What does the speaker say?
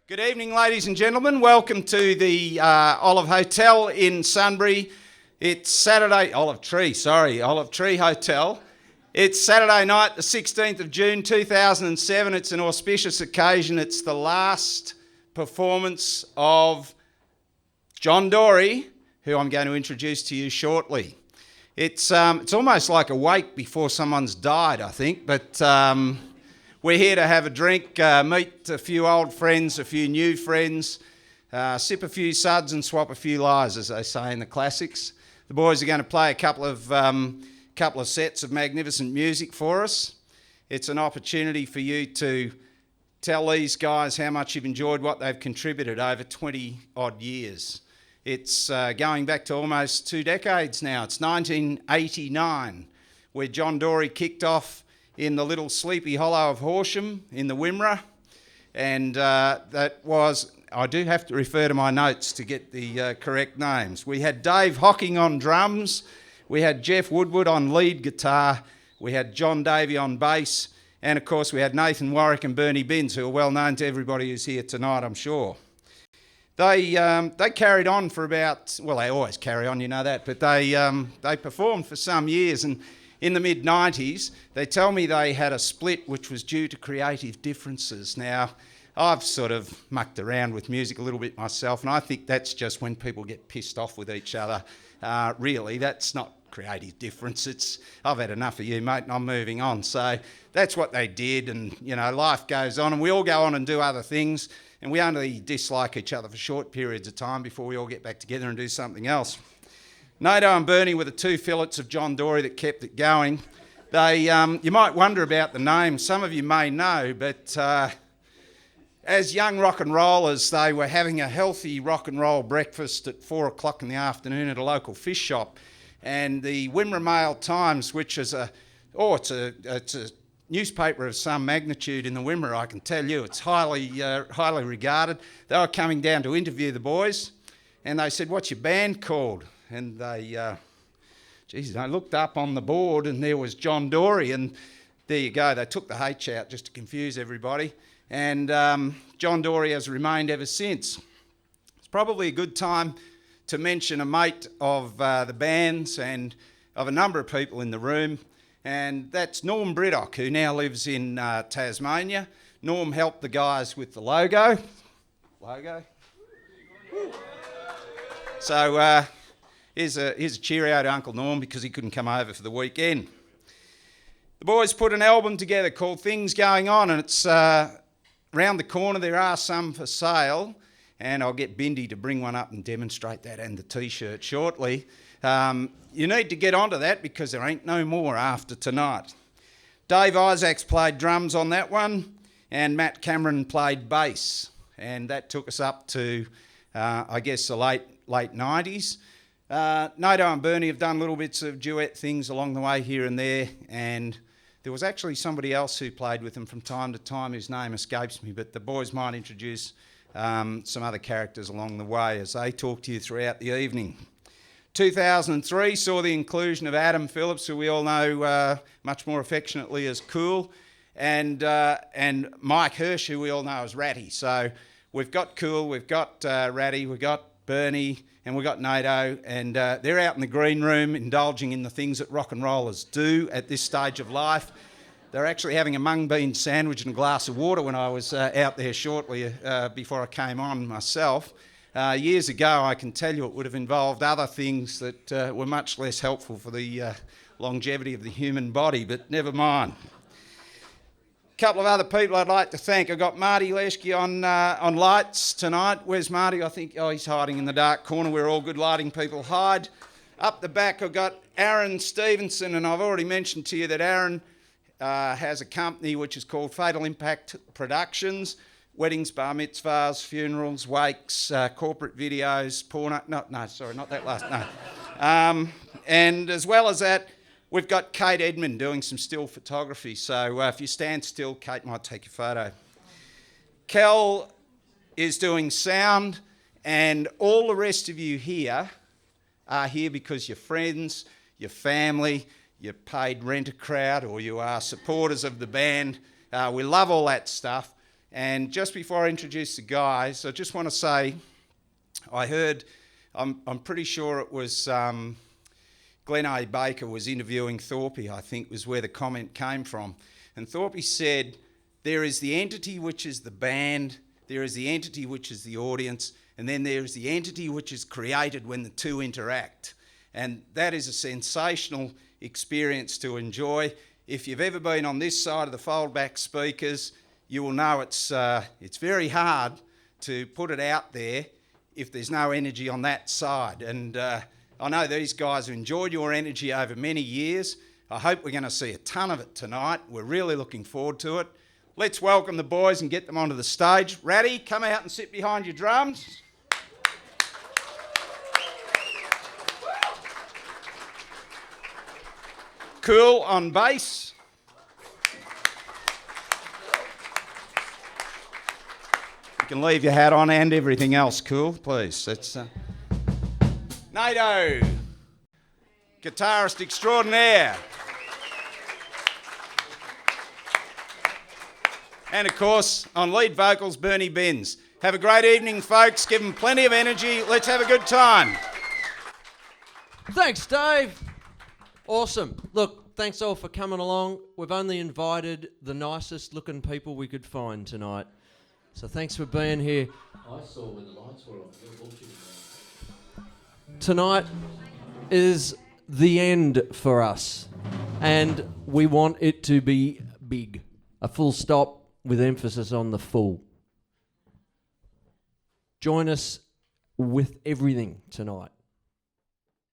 Good evening, ladies and gentlemen. Welcome to the Olive Hotel in Sunbury. It's Saturday, Olive Tree Hotel. It's Saturday night, the 16th of June 2007. It's an auspicious occasion. It's the last performance of Jon Dory, who I'm going to introduce to you shortly. It's almost like a wake before someone's died, I think, but we're here to have a drink, meet a few old friends, a few new friends, sip a few suds and swap a few lies, as they say in the classics. The boys are going to play a couple of sets of magnificent music for us. It's an opportunity for you to tell these guys how much you've enjoyed what they've contributed over 20 odd years. It's going back to almost 2 decades now. It's 1989, where Jon Dory kicked off in the little sleepy hollow of Horsham in the Wimmera, and that was, I do have to refer to my notes to get the correct names. We had Dave Hocking on drums, we had Jeff Woodward on lead guitar, we had Jon Davey on bass, and of course we had Nathan Warrick and Bernie Binns, who are well known to everybody who's here tonight, I'm sure. They carried on for about, well, they always carry on, you know that, but they performed for some years, and in the mid-90s, they tell me they had a split which was due to creative differences. Now, I've sort of mucked around with music a little bit myself, and I think that's just when people get pissed off with each other. Really, that's not creative difference. I've had enough of you, mate, and I'm moving on. So that's what they did, and, you know, life goes on, and we all go on and do other things, and we only dislike each other for short periods of time before we all get back together and do something else. Nato and Bernie were the two Phillips of Jon Dory that kept it going. They, you might wonder about the name. Some of you may know, but as young rock and rollers, they were having a healthy rock and roll breakfast at 4 o'clock in the afternoon at a local fish shop. And the Wimmera Mail Times, which is it's a newspaper of some magnitude in the Wimmera, I can tell you. It's highly regarded. They were coming down to interview the boys, and they said, "What's your band called?" And I looked up on the board and there was Jon Dory, and there you go, they took the H out just to confuse everybody, and Jon Dory has remained ever since. It's probably a good time to mention a mate of the band's and of a number of people in the room, and that's Norm Briddock, who now lives in Tasmania. Norm helped the guys with the logo. So here's a cheerio to Uncle Norm because he couldn't come over for the weekend. The boys put an album together called Things Going On, and it's round the corner. There are some for sale, and I'll get Bindi to bring one up and demonstrate that and the T-shirt shortly. You need to get onto that because there ain't no more after tonight. Dave Isaacs played drums on that one, and Matt Cameron played bass, and that took us up to, I guess, the late 90s. Nato and Bernie have done little bits of duet things along the way here and there, and there was actually somebody else who played with them from time to time whose name escapes me, but the boys might introduce some other characters along the way as they talk to you throughout the evening. 2003 saw the inclusion of Adam Phillips, who we all know much more affectionately as Cool, and Mike Hirsh, who we all know as Ratty. So we've got Cool, we've got Ratty, we've got Bernie, and we've got Nato, and they're out in the green room indulging in the things that rock and rollers do at this stage of life. They're actually having a mung bean sandwich and a glass of water when I was out there shortly before I came on myself. Years ago, I can tell you it would have involved other things that were much less helpful for the longevity of the human body, but never mind. Couple of other people I'd like to thank. I've got Marty Lieschke on lights tonight. Where's Marty? I think, he's hiding in the dark corner where all good lighting people hide. Up the back I've got Aaron Stevenson, and I've already mentioned to you that Aaron has a company which is called Fatal Impact Productions. Weddings, bar mitzvahs, funerals, wakes, corporate videos, porno... not that last, no. And as well as that, we've got Kate Edmund doing some still photography, so if you stand still, Kate might take your photo. Kel is doing sound, and all the rest of you here are here because you're friends, your family, you paid rent a crowd, or you are supporters of the band. We love all that stuff, And just before I introduce the guys, I just want to say, I heard, I'm pretty sure it was Glenn A. Baker was interviewing Thorpe, I think was where the comment came from. And Thorpe said, there is the entity which is the band, there is the entity which is the audience, and then there is the entity which is created when the two interact. And that is a sensational experience to enjoy. If you've ever been on this side of the fold-back speakers, you will know it's very hard to put it out there if there's no energy on that side. And I know these guys have enjoyed your energy over many years. I hope we're going to see a ton of it tonight. We're really looking forward to it. Let's welcome the boys and get them onto the stage. Ratty, come out and sit behind your drums. Cool on bass. You can leave your hat on and everything else, Cool, please. That's Nato, guitarist extraordinaire. And of course, on lead vocals, Bernie Benz. Have a great evening, folks. Give them plenty of energy. Let's have a good time. Thanks, Dave. Awesome. Look, thanks all for coming along. We've only invited the nicest looking people we could find tonight. So thanks for being here. I saw when the lights were on. Tonight is the end for us, and we want it to be big. A full stop with emphasis on the full. Join us with everything tonight.